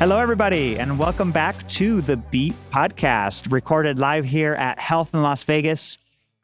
Hello, everybody, and welcome back to the Beat Podcast, recorded live here at Health in Las Vegas.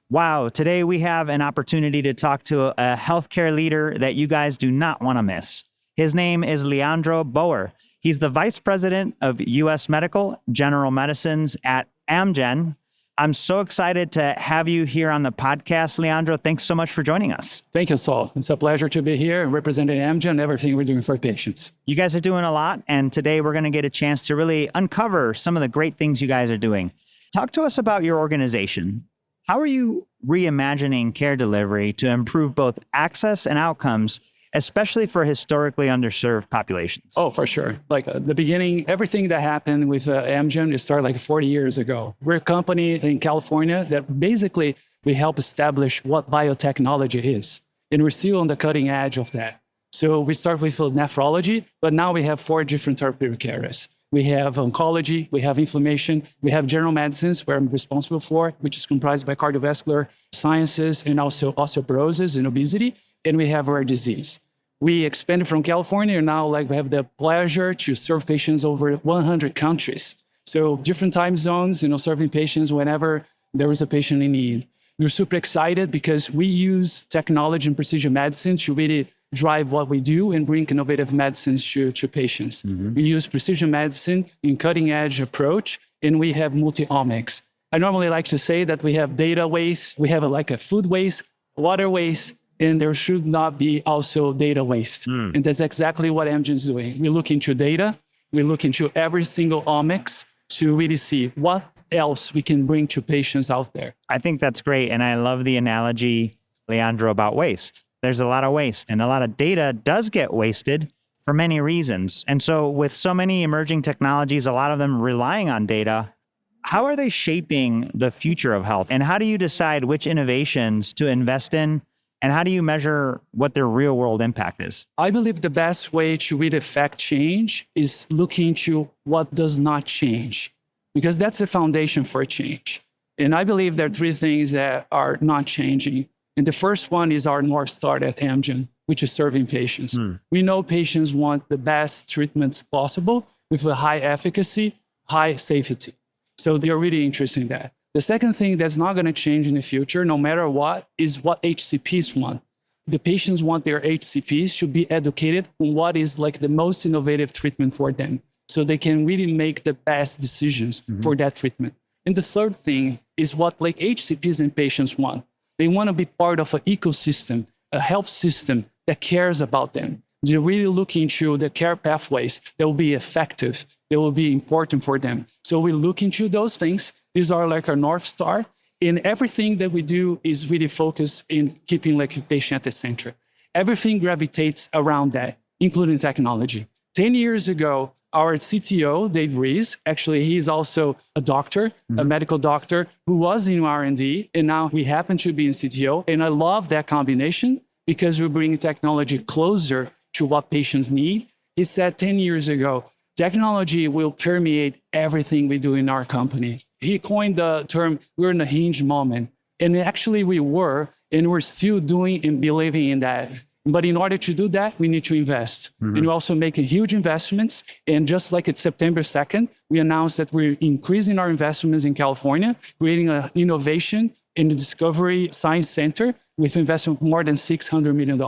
Wow, today we have an opportunity to talk to a healthcare leader that you guys do not want to miss. His name is Leandro Boer. He's the Vice President of U.S. Medical General Medicines at Amgen. I'm so excited to have you here on the podcast, Leandro. Thanks so much for joining us. Thank you, Saul. It's a pleasure to be here and representing Amgen and everything we're doing for patients. You guys are doing a lot, and today we're going to get a chance to really uncover some of the great things you guys are doing. Talk to us about your organization. How are you reimagining care delivery to improve both access and outcomes, especially for historically underserved populations? Oh, for sure. Like the beginning, everything that happened with Amgen, it started like 40 years ago. We're a company in California that basically we help establish what biotechnology is. And we're still on the cutting edge of that. So we start with nephrology, but now we have 4 different therapeutic areas. We have oncology, we have inflammation, we have general medicines, where I'm responsible for, which is comprised by cardiovascular sciences and also osteoporosis and obesity. And we have rare disease. We expanded from California, and now we have the pleasure to serve patients over 100 countries. So different time zones, serving patients whenever there is a patient in need. We're super excited because we use technology and precision medicine to really drive what we do and bring innovative medicines to patients. Mm-hmm. We use precision medicine in cutting-edge approach, and we have multi-omics. I normally like to say that we have data waste, we have a food waste, water waste, and there should not be also data waste. And that's exactly what Amgen is doing. We look into data, we look into every single omics to really see what else we can bring to patients out there. I think that's great. And I love the analogy, Leandro, about waste. There's a lot of waste, and a lot of data does get wasted for many reasons. And so with so many emerging technologies, a lot of them relying on data, how are they shaping the future of health? And how do you decide which innovations to invest in? And how do you measure what their real world impact is? I believe the best way to really affect change is looking into what does not change, because that's the foundation for change. And I believe there are 3 things that are not changing. And the first one is our North Star at Amgen, which is serving patients. We know patients want the best treatments possible with a high efficacy, high safety. So they're really interested in that. The second thing that's not going to change in the future, no matter what, is what HCPs want. The patients want their HCPs to be educated on what is the most innovative treatment for them, so they can really make the best decisions for that treatment. And the third thing is what HCPs and patients want. They want to be part of an ecosystem, a health system that cares about them. They're really looking into the care pathways that will be effective, that will be important for them. So we look into those things. These are our North Star. And everything that we do is really focused in keeping a patient at the center. Everything gravitates around that, including technology. 10 years ago, our CTO, Dave Rees, actually, he's also a doctor, a medical doctor who was in R&D, and now we happen to be in CTO. And I love that combination because we bring technology closer to what patients need. He said 10 years ago, technology will permeate everything we do in our company. He coined the term, we're in a hinge moment. And actually we were, and we're still doing and believing in that. But in order to do that, we need to invest. And we're also making huge investments. And just like it's September 2nd, we announced that we're increasing our investments in California, creating an innovation in the Discovery Science Center with investment of more than $600 million.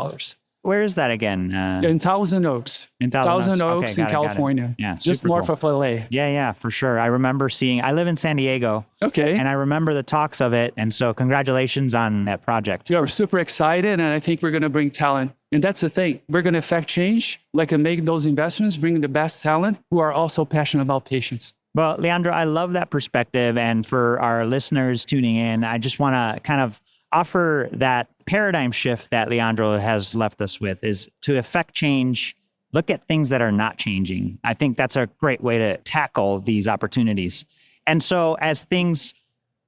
Where is that again? In Thousand Oaks. In Thousand Oaks okay, in California. Yeah, just north of LA. Yeah, for sure. I remember I live in San Diego. Okay. And I remember the talks of it. And so congratulations on that project. Yeah, we're super excited. And I think we're going to bring talent. And that's the thing. We're going to affect change, and make those investments, bring the best talent who are also passionate about patients. Well, Leandro, I love that perspective. And for our listeners tuning in, I just want to kind of offer that paradigm shift that Leandro has left us with, is to affect change, look at things that are not changing. I think that's a great way to tackle these opportunities. And so as things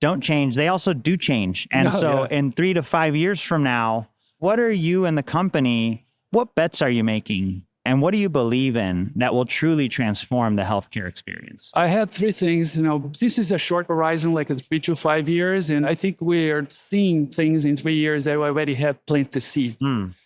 don't change, they also do change. And in 3 to 5 years from now, what are you and the company, what bets are you making? And what do you believe in that will truly transform the healthcare experience? I had 3 things. This is a short horizon, 3 to 5 years. And I think we're seeing things in 3 years that we already have planned to see.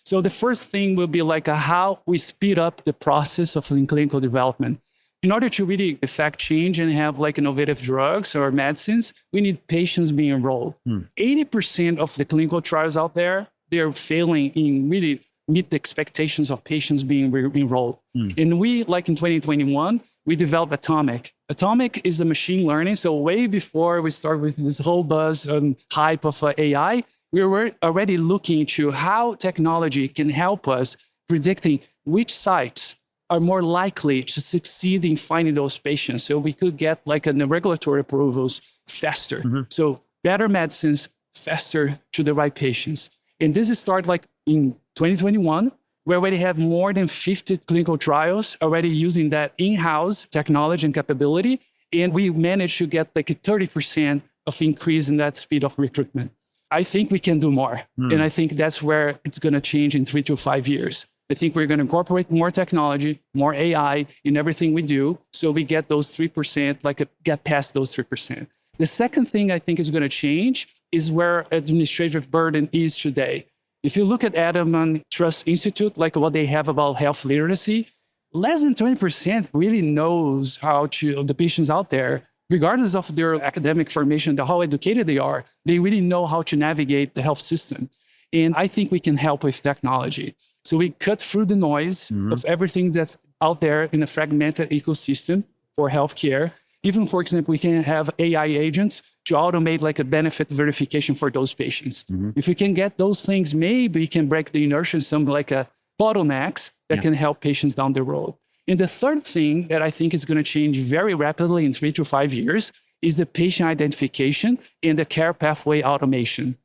So the first thing will be how we speed up the process of clinical development. in order to really affect change and have like innovative drugs or medicines, we need patients being enrolled. 80% of the clinical trials out there, they're failing in really meet the expectations of patients being enrolled. And we, like in 2021, we developed Atomic. Atomic is a machine learning. So way before we start with this whole buzz and hype of AI, we were already looking into how technology can help us predicting which sites are more likely to succeed in finding those patients. So we could get like the regulatory approvals faster. So better medicines faster to the right patients. And this is start like in 2021. We already have more than 50 clinical trials already using that in-house technology and capability. And we managed to get like a 30% of increase in that speed of recruitment. I think we can do more. And I think that's where it's going to change in 3 to 5 years. I think we're going to incorporate more technology, more AI in everything we do. So we get those 3%, get past those 3%. The second thing I think is going to change is where administrative burden is today. If you look at Edelman Trust Institute, like what they have about health literacy, less than 20% really knows how to, the patients out there, regardless of their academic formation, how educated they are, they really know how to navigate the health system. And I think we can help with technology. So we cut through the noise of everything that's out there in a fragmented ecosystem for healthcare. Even, for example, we can have AI agents to automate like a benefit verification for those patients. If we can get those things, maybe we can break the inertia, some like a bottlenecks that can help patients down the road. And the third thing that I think is going to change very rapidly in 3 to 5 years is the patient identification and the care pathway automation.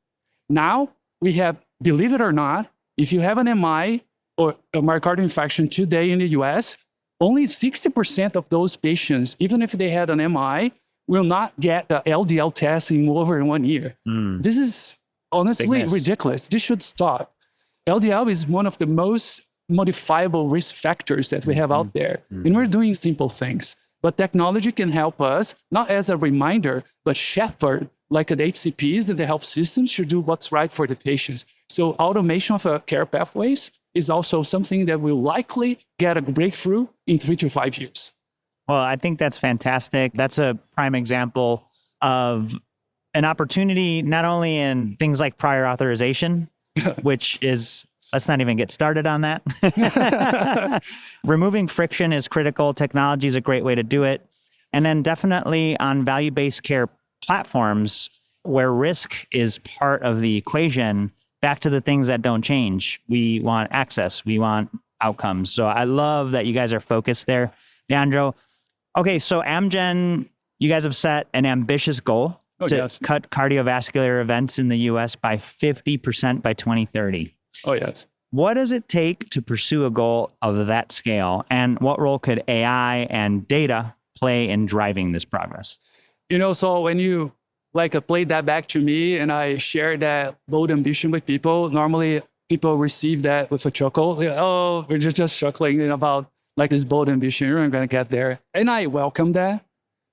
Now we have, believe it or not, if you have an MI or a myocardial infarction today in the US, only 60% of those patients, even if they had an MI, will not get the LDL test in over 1 year. This is honestly ridiculous. This should stop. LDL is one of the most modifiable risk factors that we have out there. And we're doing simple things. But technology can help us, not as a reminder, but shepherd, like the HCPs and the health systems should do what's right for the patients. So automation of care pathways is also something that will likely get a breakthrough in 3 to 5 years. Well, I think that's fantastic. That's a prime example of an opportunity, not only in things like prior authorization, which is, let's not even get started on that. Removing friction is critical. Technology is a great way to do it. And then definitely on value-based care platforms where risk is part of the equation, back to the things that don't change. We want access. We want outcomes. So I love that you guys are focused there. Leandro, okay, so Amgen, you guys have set an ambitious goal to cut cardiovascular events in the US by 50% by 2030. Oh, yes. What does it take to pursue a goal of that scale? And what role could AI and data play in driving this progress? You know, so when you played that back to me and I shared that bold ambition with people, normally people receive that with a chuckle. Oh, we're just chuckling about like this bold ambition. We're going to get there. And I welcome that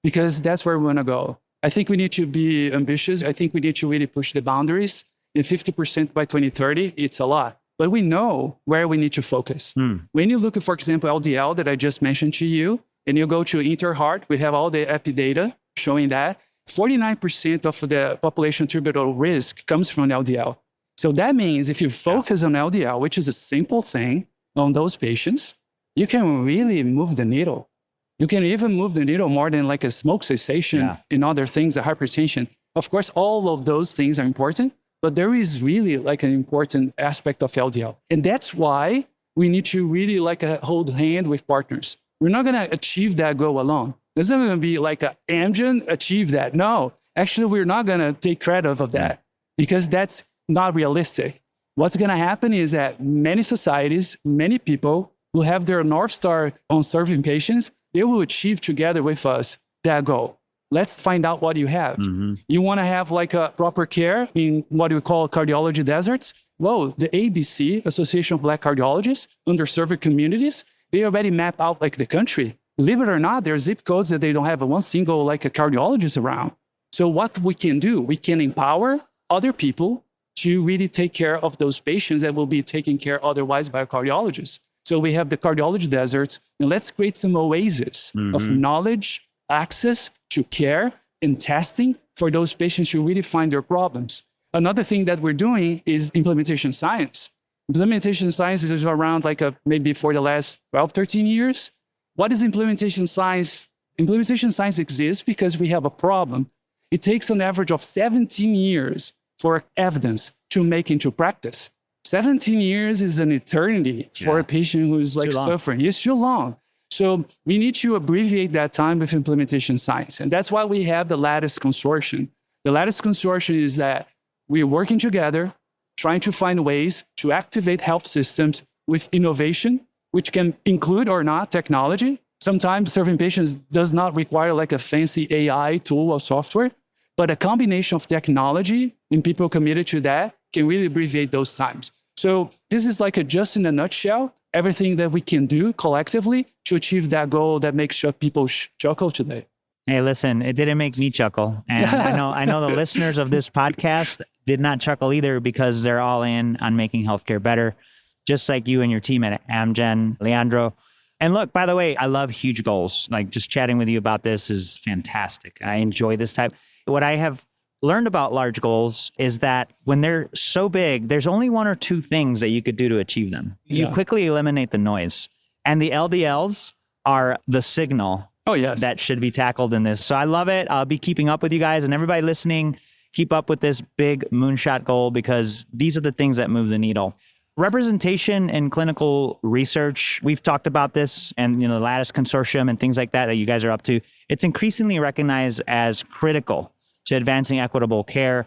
because that's where we want to go. I think we need to be ambitious. I think we need to really push the boundaries. And 50% by 2030, it's a lot. But we know where we need to focus. When you look at, for example, LDL that I just mentioned to you, and you go to Interheart, we have all the epi data showing that 49% of the population attributable risk comes from LDL. So that means if you focus on LDL, which is a simple thing on those patients, you can really move the needle. You can even move the needle more than like a smoke cessation and other things, a hypertension. Of course, all of those things are important, but there is really like an important aspect of LDL. And that's why we need to really hold hand with partners. We're not going to achieve that goal alone. There's not going to be like Amgen achieve that. No, actually, we're not going to take credit of that because that's not realistic. What's going to happen is that many societies, many people who have their North Star on serving patients, they will achieve together with us that goal. Let's find out what you have. You want to have like a proper care in what we call cardiology deserts? Well, the ABC, Association of Black Cardiologists, underserved communities, they already map out like the country. Believe it or not, there are zip codes that they don't have one single like a cardiologist around. So what we can do, we can empower other people to really take care of those patients that will be taken care otherwise by a cardiologist. So we have the cardiology deserts, and let's create some oases of knowledge, access to care, and testing for those patients who really find their problems. Another thing that we're doing is implementation science. Implementation science is around maybe for the last 12, 13 years. What is implementation science? Implementation science exists because we have a problem. It takes an average of 17 years for evidence to make into practice. 17 years is an eternity for a patient who is suffering. It's too long. So we need to abbreviate that time with implementation science. And that's why we have the Lattice Consortium. The Lattice Consortium is that we're working together, trying to find ways to activate health systems with innovation, which can include or not technology. Sometimes serving patients does not require a fancy AI tool or software, but a combination of technology and people committed to that can really abbreviate those times. So this is just in a nutshell, everything that we can do collectively to achieve that goal that makes people chuckle today. Hey, listen, it didn't make me chuckle. And I know the listeners of this podcast did not chuckle either because they're all in on making healthcare better, just like you and your team at Amgen, Leandro. And look, by the way, I love huge goals. Just chatting with you about this is fantastic. I enjoy this type. What I have learned about large goals is that when they're so big, there's only one or two things that you could do to achieve them. You quickly eliminate the noise. And the LDLs are the signal that should be tackled in this. So I love it. I'll be keeping up with you guys, and everybody listening, keep up with this big moonshot goal because these are the things that move the needle. Representation in clinical research, we've talked about this and the Lattice Consortium and things like that you guys are up to. It's increasingly recognized as critical to advancing equitable care.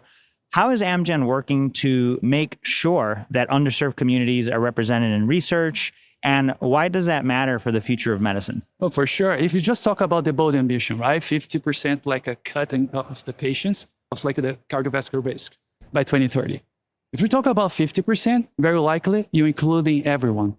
How is Amgen working to make sure that underserved communities are represented in research? And why does that matter for the future of medicine? Well, for sure. If you just talk about the bold ambition, right? 50% a cutting of the patients of the cardiovascular risk by 2030. If you talk about 50%, very likely you're including everyone.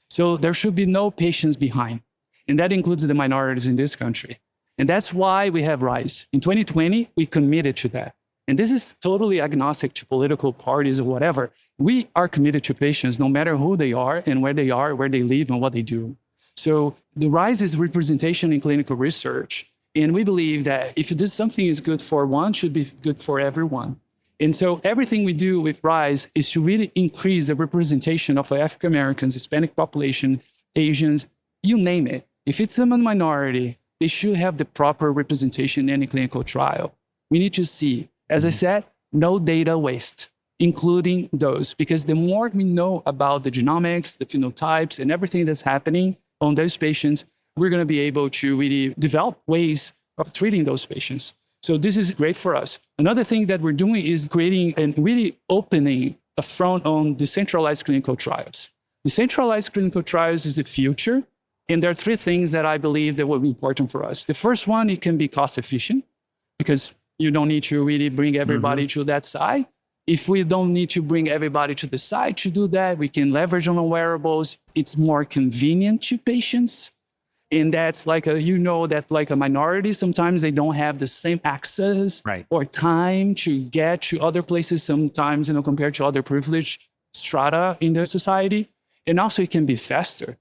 So there should be no patients behind. And that includes the minorities in this country. And that's why we have RISE. In 2020, we committed to that. And this is totally agnostic to political parties or whatever. We are committed to patients no matter who they are, where they live, and what they do. So the RISE is representation in clinical research. And we believe that if something is good for one, should be good for everyone. And so everything we do with RISE is to really increase the representation of African Americans, Hispanic population, Asians, you name it. If it's a minority, they should have the proper representation in any clinical trial. We need to see, as I said, no data waste, including those, because the more we know about the genomics, the phenotypes, and everything that's happening on those patients, we're going to be able to really develop ways of treating those patients. So this is great for us. Another thing that we're doing is creating and really opening a front on decentralized clinical trials. Decentralized clinical trials is the future. And there are three things that I believe that will be important for us. The first one, it can be cost efficient because you don't need to really bring everybody to that side. If we don't need to bring everybody to the side to do that, we can leverage on wearables. It's more convenient to patients. And that's a minority, sometimes they don't have the same access or time to get to other places sometimes, compared to other privileged strata in the society. And also it can be faster.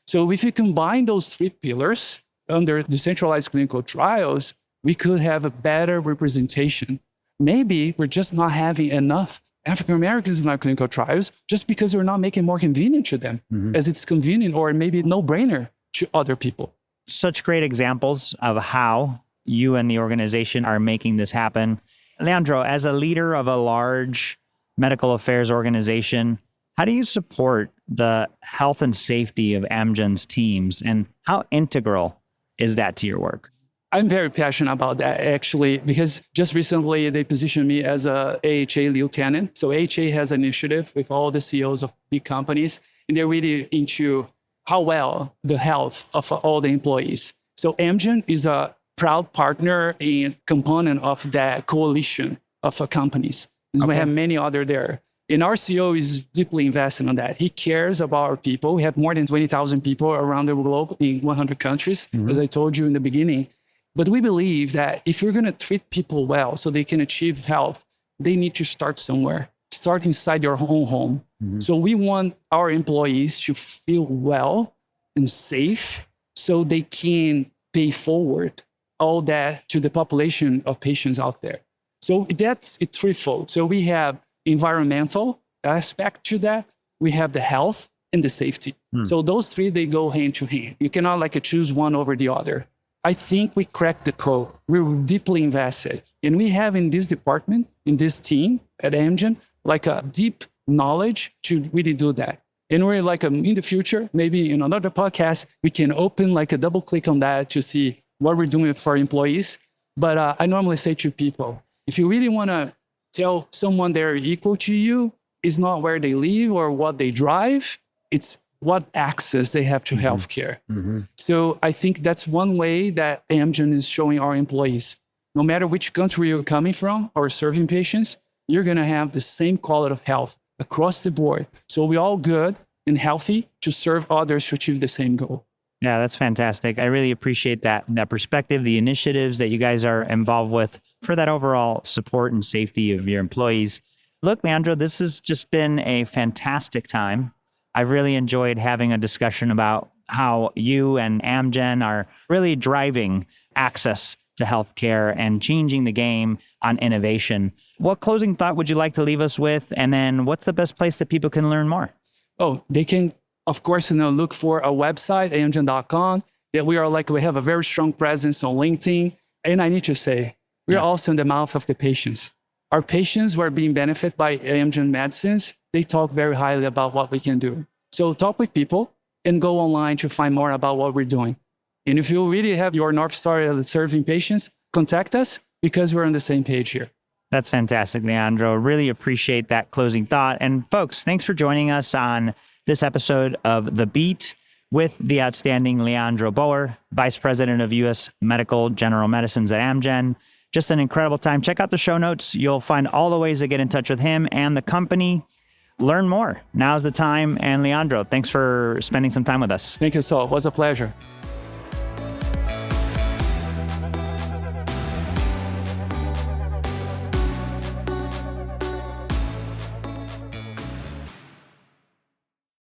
So if you combine those three pillars under decentralized clinical trials, we could have a better representation. Maybe we're just not having enough African Americans in our clinical trials just because we're not making it more convenient to them, as it's convenient or maybe no-brainer to other people. Such great examples of how you and the organization are making this happen. Leandro, as a leader of a large medical affairs organization, how do you support the health and safety of Amgen's teams, and how integral is that to your work? I'm very passionate about that, actually, because just recently they positioned me as a AHA lieutenant. So AHA has an initiative with all the CEOs of big companies, and they're really into how well the health of all the employees. So Amgen is a proud partner and component of that coalition of companies. We have many other there. And our CEO is deeply invested in that. He cares about our people. We have more than 20,000 people around the globe in 100 countries, as I told you in the beginning. But we believe that if you're going to treat people well so they can achieve health, they need to start somewhere. start inside your own home. So we want our employees to feel well and safe so they can pay forward all that to the population of patients out there. So that's it threefold. So we have environmental aspect to that. We have the health and the safety. So those three, they go hand to hand. You cannot like choose one over the other. I think we cracked the code. We're deeply invested. And we have in this department, in this team at Amgen, like a deep knowledge to really do that. And we're like in the future, maybe in another podcast, we can open like a double click on that to see what we're doing for employees. But I normally say to people, if you really want to tell someone they're equal to you, it's not where they live or what they drive, it's what access they have to healthcare. So I think that's one way that Amgen is showing our employees, no matter which country you're coming from or serving patients, you're going to have the same quality of health across the board. So we're all good and healthy to serve others to achieve the same goal. Yeah, that's fantastic. I really appreciate that perspective, the initiatives that you guys are involved with for that overall support and safety of your employees. Look, Leandro, this has just been a fantastic time. I've really enjoyed having a discussion about how you and Amgen are really driving access to healthcare and changing the game on innovation. What closing thought would you like to leave us with? And then what's the best place that people can learn more? Oh, they can, of course, look for a website, amgen.com. That we have a very strong presence on LinkedIn. And I need to say, we're also in the mouth of the patients. Our patients who are being benefited by Amgen medicines, they talk very highly about what we can do. So talk with people and go online to find more about what we're doing. And if you really have your North Star of serving patients, contact us because we're on the same page here. That's fantastic, Leandro. Really appreciate that closing thought. And folks, thanks for joining us on this episode of The Beat with the outstanding Leandro Boer, Vice President of U.S. Medical General Medicines at Amgen. Just an incredible time. Check out the show notes. You'll find all the ways to get in touch with him and the company. Learn more. Now's the time. And Leandro, thanks for spending some time with us. Thank you, Saul. It was a pleasure.